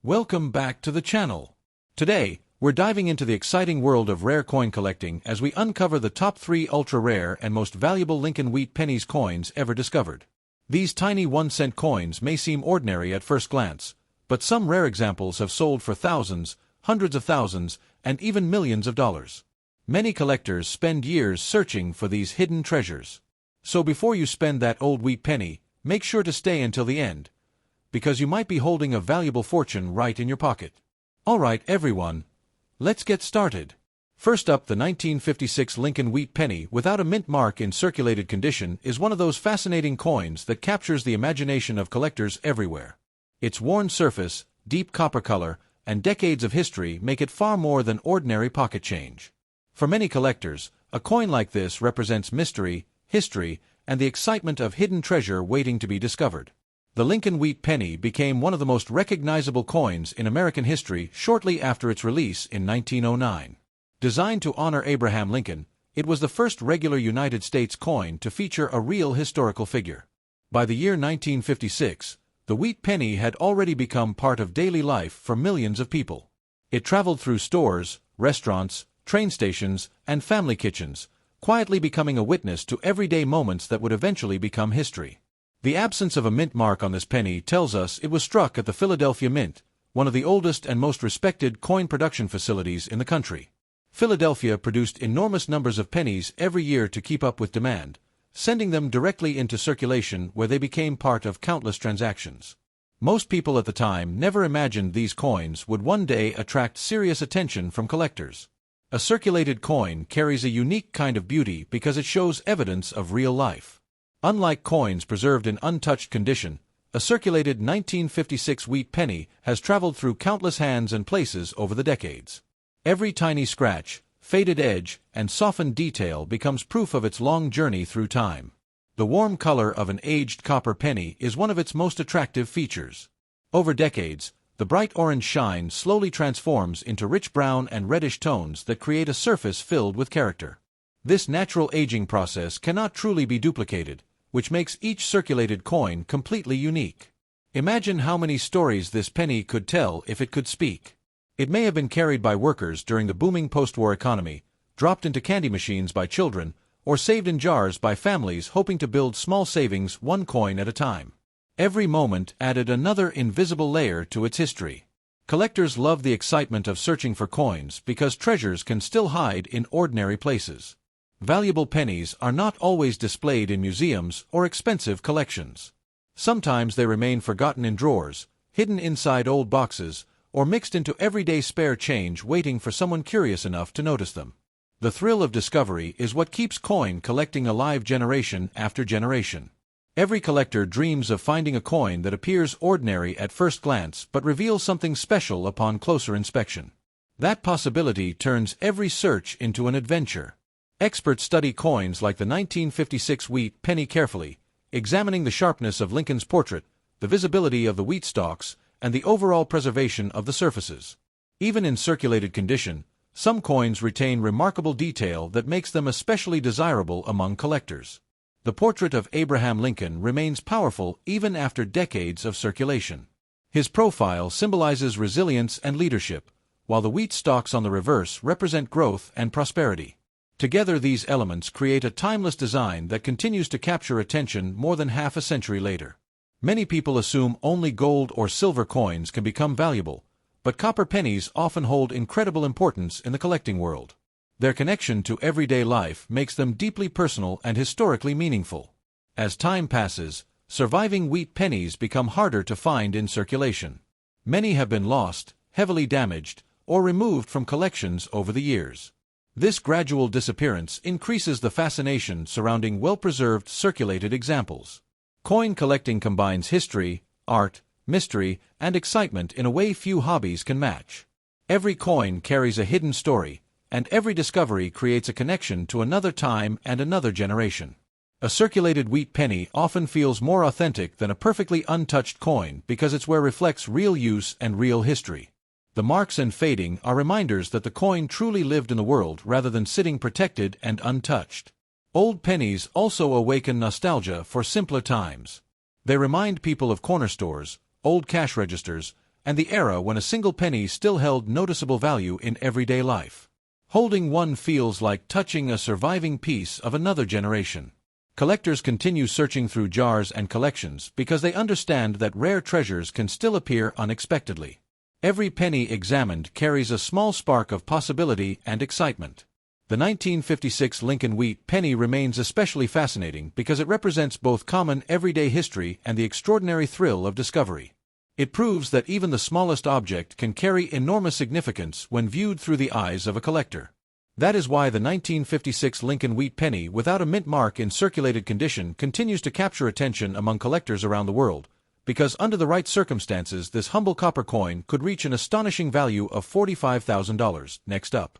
Welcome back to the channel. Today, we're diving into the exciting world of rare coin collecting as we uncover the top 3 ultra-rare and most valuable Lincoln Wheat Pennies coins ever discovered. These tiny 1-cent coins may seem ordinary at first glance, but some rare examples have sold for thousands, hundreds of thousands, and even millions of dollars. Many collectors spend years searching for these hidden treasures. So before you spend that old wheat penny, make sure to stay until the end, because you might be holding a valuable fortune right in your pocket. Alright everyone, let's get started. First up, the 1956 Lincoln Wheat Penny without a mint mark in circulated condition is one of those fascinating coins that captures the imagination of collectors everywhere. Its worn surface, deep copper color, and decades of history make it far more than ordinary pocket change. For many collectors, a coin like this represents mystery, history, and the excitement of hidden treasure waiting to be discovered. The Lincoln Wheat Penny became one of the most recognizable coins in American history shortly after its release in 1909. Designed to honor Abraham Lincoln, it was the first regular United States coin to feature a real historical figure. By the year 1956, the wheat penny had already become part of daily life for millions of people. It traveled through stores, restaurants, train stations, and family kitchens, quietly becoming a witness to everyday moments that would eventually become history. The absence of a mint mark on this penny tells us it was struck at the Philadelphia Mint, one of the oldest and most respected coin production facilities in the country. Philadelphia produced enormous numbers of pennies every year to keep up with demand, sending them directly into circulation where they became part of countless transactions. Most people at the time never imagined these coins would one day attract serious attention from collectors. A circulated coin carries a unique kind of beauty because it shows evidence of real life. Unlike coins preserved in untouched condition, a circulated 1956 wheat penny has traveled through countless hands and places over the decades. Every tiny scratch, faded edge, and softened detail becomes proof of its long journey through time. The warm color of an aged copper penny is one of its most attractive features. Over decades, the bright orange shine slowly transforms into rich brown and reddish tones that create a surface filled with character. This natural aging process cannot truly be duplicated, which makes each circulated coin completely unique. Imagine how many stories this penny could tell if it could speak. It may have been carried by workers during the booming post-war economy, dropped into candy machines by children, or saved in jars by families hoping to build small savings one coin at a time. Every moment added another invisible layer to its history. Collectors love the excitement of searching for coins because treasures can still hide in ordinary places. Valuable pennies are not always displayed in museums or expensive collections. Sometimes they remain forgotten in drawers, hidden inside old boxes, or mixed into everyday spare change waiting for someone curious enough to notice them. The thrill of discovery is what keeps coin collecting alive generation after generation. Every collector dreams of finding a coin that appears ordinary at first glance but reveals something special upon closer inspection. That possibility turns every search into an adventure. Experts study coins like the 1956 wheat penny carefully, examining the sharpness of Lincoln's portrait, the visibility of the wheat stalks, and the overall preservation of the surfaces. Even in circulated condition, some coins retain remarkable detail that makes them especially desirable among collectors. The portrait of Abraham Lincoln remains powerful even after decades of circulation. His profile symbolizes resilience and leadership, while the wheat stalks on the reverse represent growth and prosperity. Together, these elements create a timeless design that continues to capture attention more than half a century later. Many people assume only gold or silver coins can become valuable, but copper pennies often hold incredible importance in the collecting world. Their connection to everyday life makes them deeply personal and historically meaningful. As time passes, surviving wheat pennies become harder to find in circulation. Many have been lost, heavily damaged, or removed from collections over the years. This gradual disappearance increases the fascination surrounding well-preserved circulated examples. Coin collecting combines history, art, mystery, and excitement in a way few hobbies can match. Every coin carries a hidden story, and every discovery creates a connection to another time and another generation. A circulated wheat penny often feels more authentic than a perfectly untouched coin because its wear reflects real use and real history. The marks and fading are reminders that the coin truly lived in the world rather than sitting protected and untouched. Old pennies also awaken nostalgia for simpler times. They remind people of corner stores, old cash registers, and the era when a single penny still held noticeable value in everyday life. Holding one feels like touching a surviving piece of another generation. Collectors continue searching through jars and collections because they understand that rare treasures can still appear unexpectedly. Every penny examined carries a small spark of possibility and excitement. The 1956 Lincoln Wheat Penny remains especially fascinating because it represents both common everyday history and the extraordinary thrill of discovery. It proves that even the smallest object can carry enormous significance when viewed through the eyes of a collector. That is why the 1956 Lincoln Wheat Penny without a mint mark in circulated condition continues to capture attention among collectors around the world, because under the right circumstances this humble copper coin could reach an astonishing value of $45,000. Next up.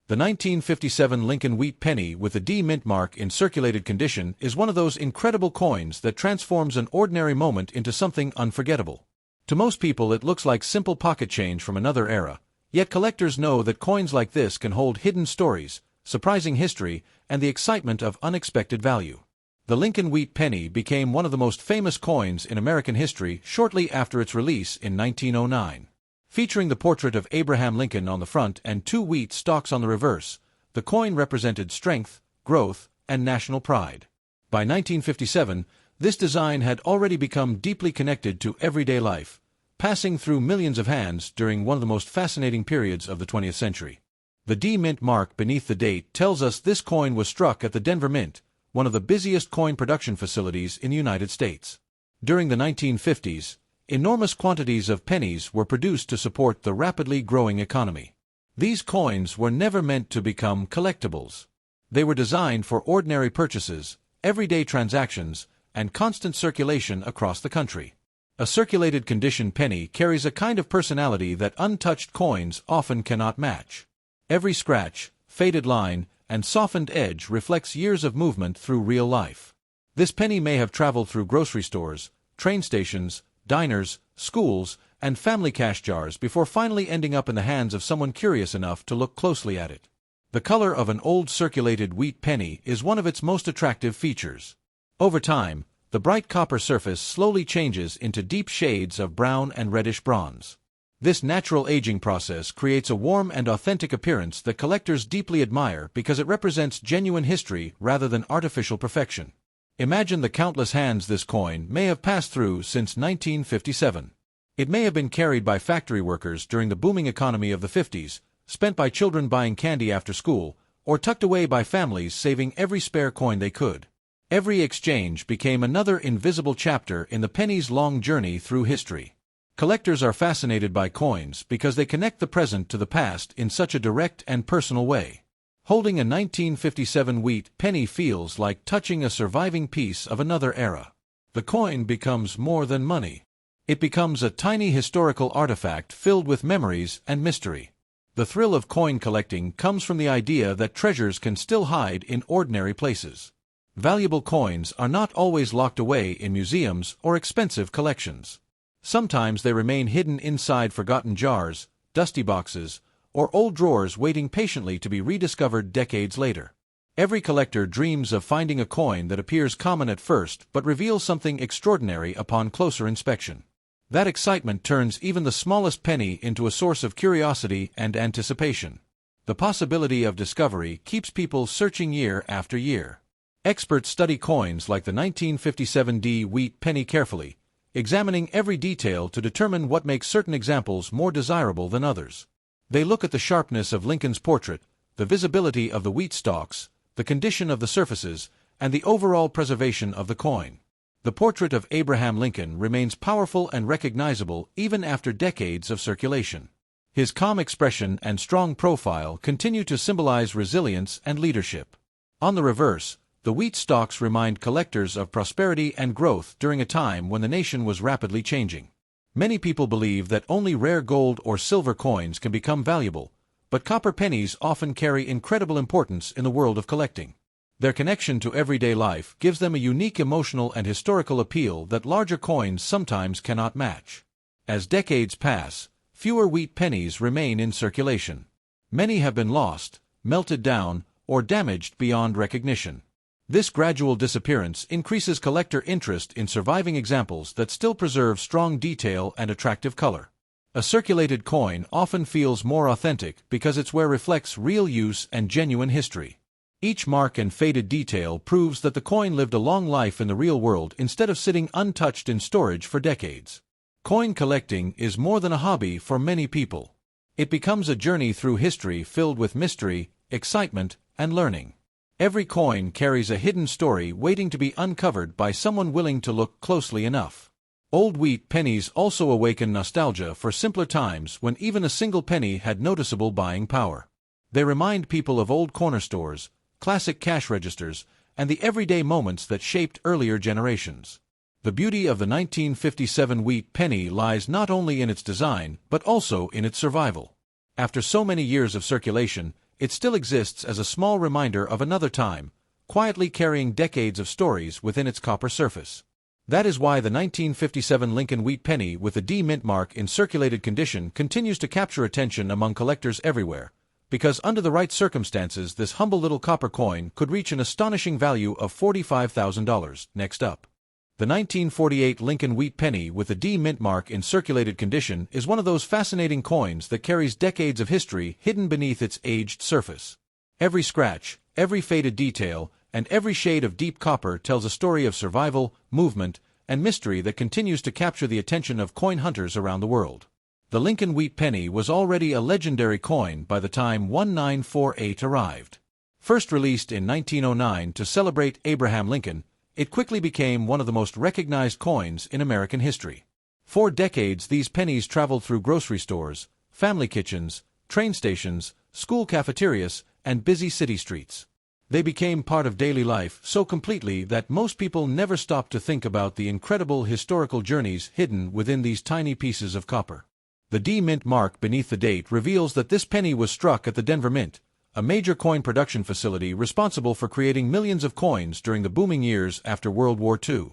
The 1957 Lincoln Wheat Penny with the D mint mark in circulated condition is one of those incredible coins that transforms an ordinary moment into something unforgettable. To most people it looks like simple pocket change from another era, yet collectors know that coins like this can hold hidden stories, surprising history, and the excitement of unexpected value. The Lincoln Wheat Penny became one of the most famous coins in American history shortly after its release in 1909. Featuring the portrait of Abraham Lincoln on the front and two wheat stalks on the reverse, the coin represented strength, growth, and national pride. By 1957, this design had already become deeply connected to everyday life, passing through millions of hands during one of the most fascinating periods of the 20th century. The D Mint mark beneath the date tells us this coin was struck at the Denver Mint, one of the busiest coin production facilities in the United States. During the 1950s, enormous quantities of pennies were produced to support the rapidly growing economy. These coins were never meant to become collectibles. They were designed for ordinary purchases, everyday transactions, and constant circulation across the country. A circulated condition penny carries a kind of personality that untouched coins often cannot match. Every scratch, faded line, and softened edge reflects years of movement through real life. This penny may have traveled through grocery stores, train stations, diners, schools, and family cash jars before finally ending up in the hands of someone curious enough to look closely at it. The color of an old circulated wheat penny is one of its most attractive features. Over time, the bright copper surface slowly changes into deep shades of brown and reddish bronze. This natural aging process creates a warm and authentic appearance that collectors deeply admire because it represents genuine history rather than artificial perfection. Imagine the countless hands this coin may have passed through since 1957. It may have been carried by factory workers during the booming economy of the 50s, spent by children buying candy after school, or tucked away by families saving every spare coin they could. Every exchange became another invisible chapter in the penny's long journey through history. Collectors are fascinated by coins because they connect the present to the past in such a direct and personal way. Holding a 1957 wheat penny feels like touching a surviving piece of another era. The coin becomes more than money. It becomes a tiny historical artifact filled with memories and mystery. The thrill of coin collecting comes from the idea that treasures can still hide in ordinary places. Valuable coins are not always locked away in museums or expensive collections. Sometimes they remain hidden inside forgotten jars, dusty boxes, or old drawers waiting patiently to be rediscovered decades later. Every collector dreams of finding a coin that appears common at first but reveals something extraordinary upon closer inspection. That excitement turns even the smallest penny into a source of curiosity and anticipation. The possibility of discovery keeps people searching year after year. Experts study coins like the 1957 D Wheat Penny carefully, examining every detail to determine what makes certain examples more desirable than others. They look at the sharpness of Lincoln's portrait, the visibility of the wheat stalks, the condition of the surfaces, and the overall preservation of the coin. The portrait of Abraham Lincoln remains powerful and recognizable even after decades of circulation. His calm expression and strong profile continue to symbolize resilience and leadership. On the reverse, the wheat stalks remind collectors of prosperity and growth during a time when the nation was rapidly changing. Many people believe that only rare gold or silver coins can become valuable, but copper pennies often carry incredible importance in the world of collecting. Their connection to everyday life gives them a unique emotional and historical appeal that larger coins sometimes cannot match. As decades pass, fewer wheat pennies remain in circulation. Many have been lost, melted down, or damaged beyond recognition. This gradual disappearance increases collector interest in surviving examples that still preserve strong detail and attractive color. A circulated coin often feels more authentic because its wear reflects real use and genuine history. Each mark and faded detail proves that the coin lived a long life in the real world instead of sitting untouched in storage for decades. Coin collecting is more than a hobby for many people. It becomes a journey through history filled with mystery, excitement, and learning. Every coin carries a hidden story waiting to be uncovered by someone willing to look closely enough. Old wheat pennies also awaken nostalgia for simpler times when even a single penny had noticeable buying power. They remind people of old corner stores, classic cash registers, and the everyday moments that shaped earlier generations. The beauty of the 1957 wheat penny lies not only in its design, but also in its survival. After so many years of circulation, it still exists as a small reminder of another time, quietly carrying decades of stories within its copper surface. That is why the 1957 Lincoln Wheat Penny with the D mint mark in circulated condition continues to capture attention among collectors everywhere, because under the right circumstances this humble little copper coin could reach an astonishing value of $45,000. Next up. The 1948 Lincoln Wheat Penny with the D mint mark in circulated condition is one of those fascinating coins that carries decades of history hidden beneath its aged surface. Every scratch, every faded detail, and every shade of deep copper tells a story of survival, movement, and mystery that continues to capture the attention of coin hunters around the world. The Lincoln Wheat Penny was already a legendary coin by the time 1948 arrived. First released in 1909 to celebrate Abraham Lincoln, it quickly became one of the most recognized coins in American history. For decades, these pennies traveled through grocery stores, family kitchens, train stations, school cafeterias, and busy city streets. They became part of daily life so completely that most people never stopped to think about the incredible historical journeys hidden within these tiny pieces of copper. The D mint mark beneath the date reveals that this penny was struck at the Denver Mint, a major coin production facility responsible for creating millions of coins during the booming years after World War II.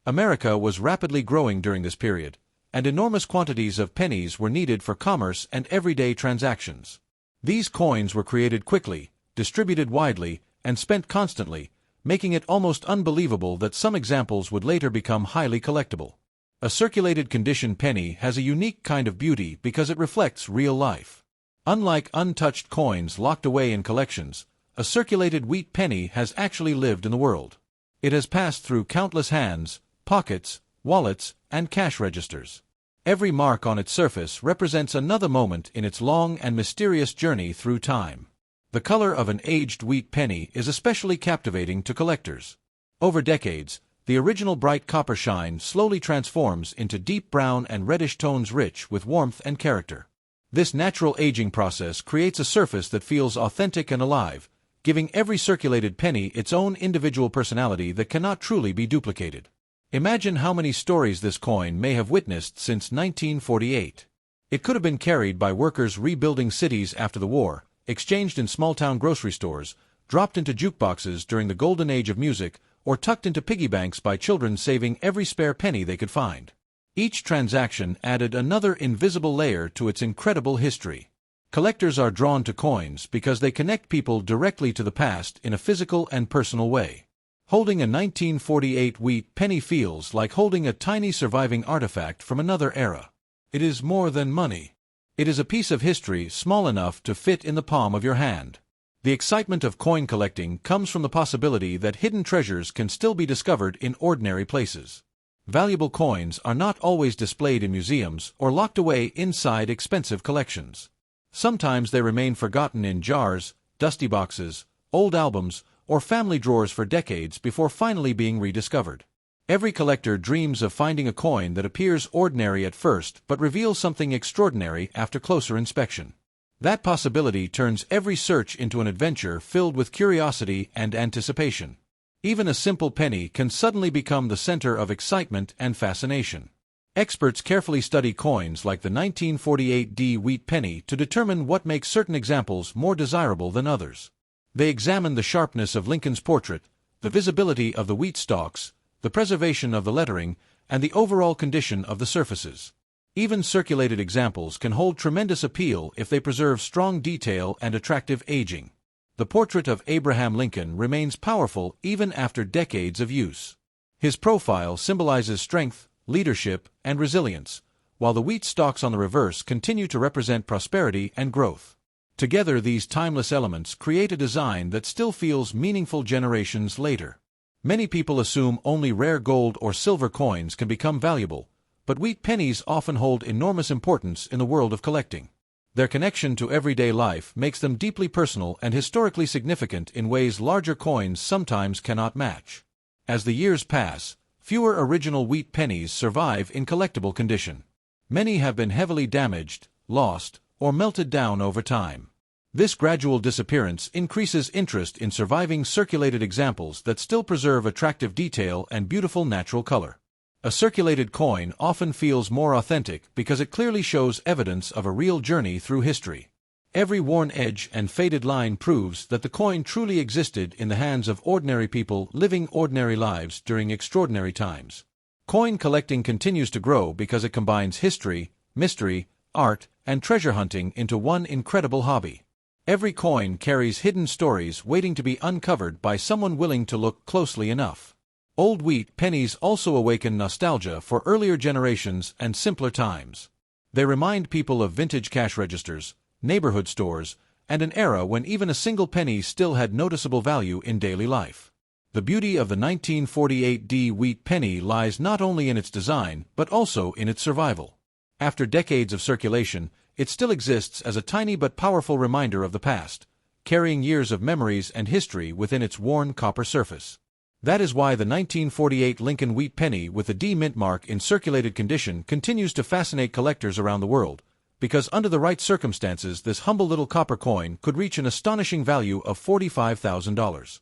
America was rapidly growing during this period, and enormous quantities of pennies were needed for commerce and everyday transactions. These coins were created quickly, distributed widely, and spent constantly, making it almost unbelievable that some examples would later become highly collectible. A circulated condition penny has a unique kind of beauty because it reflects real life. Unlike untouched coins locked away in collections, a circulated wheat penny has actually lived in the world. It has passed through countless hands, pockets, wallets, and cash registers. Every mark on its surface represents another moment in its long and mysterious journey through time. The color of an aged wheat penny is especially captivating to collectors. Over decades, the original bright copper shine slowly transforms into deep brown and reddish tones rich with warmth and character. This natural aging process creates a surface that feels authentic and alive, giving every circulated penny its own individual personality that cannot truly be duplicated. Imagine how many stories this coin may have witnessed since 1948. It could have been carried by workers rebuilding cities after the war, exchanged in small-town grocery stores, dropped into jukeboxes during the golden age of music, or tucked into piggy banks by children saving every spare penny they could find. Each transaction added another invisible layer to its incredible history. Collectors are drawn to coins because they connect people directly to the past in a physical and personal way. Holding a 1948 wheat penny feels like holding a tiny surviving artifact from another era. It is more than money. It is a piece of history small enough to fit in the palm of your hand. The excitement of coin collecting comes from the possibility that hidden treasures can still be discovered in ordinary places. Valuable coins are not always displayed in museums or locked away inside expensive collections. Sometimes they remain forgotten in jars, dusty boxes, old albums, or family drawers for decades before finally being rediscovered. Every collector dreams of finding a coin that appears ordinary at first but reveals something extraordinary after closer inspection. That possibility turns every search into an adventure filled with curiosity and anticipation. Even a simple penny can suddenly become the center of excitement and fascination. Experts carefully study coins like the 1948 D wheat penny to determine what makes certain examples more desirable than others. They examine the sharpness of Lincoln's portrait, the visibility of the wheat stalks, the preservation of the lettering, and the overall condition of the surfaces. Even circulated examples can hold tremendous appeal if they preserve strong detail and attractive aging. The portrait of Abraham Lincoln remains powerful even after decades of use. His profile symbolizes strength, leadership, and resilience, while the wheat stalks on the reverse continue to represent prosperity and growth. Together, these timeless elements create a design that still feels meaningful generations later. Many people assume only rare gold or silver coins can become valuable, but wheat pennies often hold enormous importance in the world of collecting. Their connection to everyday life makes them deeply personal and historically significant in ways larger coins sometimes cannot match. As the years pass, fewer original wheat pennies survive in collectible condition. Many have been heavily damaged, lost, or melted down over time. This gradual disappearance increases interest in surviving circulated examples that still preserve attractive detail and beautiful natural color. A circulated coin often feels more authentic because it clearly shows evidence of a real journey through history. Every worn edge and faded line proves that the coin truly existed in the hands of ordinary people living ordinary lives during extraordinary times. Coin collecting continues to grow because it combines history, mystery, art, and treasure hunting into one incredible hobby. Every coin carries hidden stories waiting to be uncovered by someone willing to look closely enough. Old wheat pennies also awaken nostalgia for earlier generations and simpler times. They remind people of vintage cash registers, neighborhood stores, and an era when even a single penny still had noticeable value in daily life. The beauty of the 1948 wheat penny lies not only in its design but also in its survival. After decades of circulation, it still exists as a tiny but powerful reminder of the past, carrying years of memories and history within its worn copper surface. That is why the 1948 Lincoln Wheat Penny with the D mint mark in circulated condition continues to fascinate collectors around the world, because under the right circumstances this humble little copper coin could reach an astonishing value of $45,000.